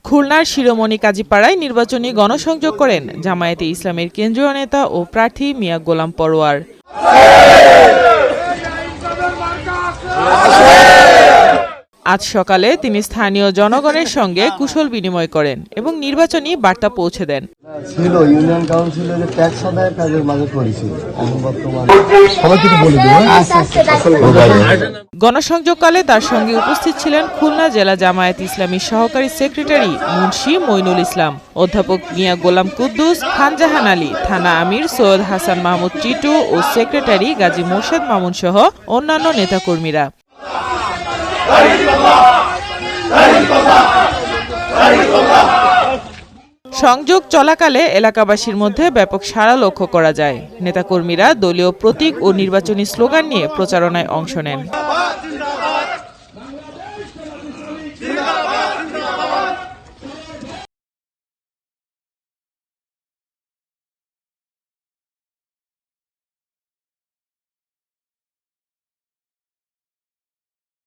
খুলনার শিরোমণি কাজীপাড়ায় নির্বাচনী গণসংযোগ করেন জামায়াতে ইসলামের কেন্দ্রীয় নেতা ও প্রার্থী মিয়া গোলাম পরোয়ার। আজ সকালে তিনি স্থানীয় জনগণের সঙ্গে কুশল বিনিময় করেন এবং নির্বাচনী বার্তা পৌঁছে দেন। ছিল ইউনিয়ন কাউন্সিলের ট্যাক্স আদায়ের কাজের মাঝে করেছিল, এখন বর্তমানে গণসংযোগকালে তার সঙ্গে উপস্থিত ছিলেন খুলনা জেলা জামায়াত ইসলামীর সহকারী সেক্রেটারি মুন্সি মইনুল ইসলাম, অধ্যাপক মিয়া গোলাম কুদ্দুস, খানজাহান আলী, থানা আমির সৈয়দ হাসান মাহমুদ টিটু ও সেক্রেটারি গাজী মোর্শেদ মামুন সহ অন্যান্য নেতাকর্মীরা। সংযোগ চলাকালে এলাকাবাসীর মধ্যে ব্যাপক সাড়া লক্ষ্য করা যায়। নেতাকর্মীরা দলীয় প্রতীক ও নির্বাচনী স্লোগান নিয়ে প্রচারণায় অংশ নেন।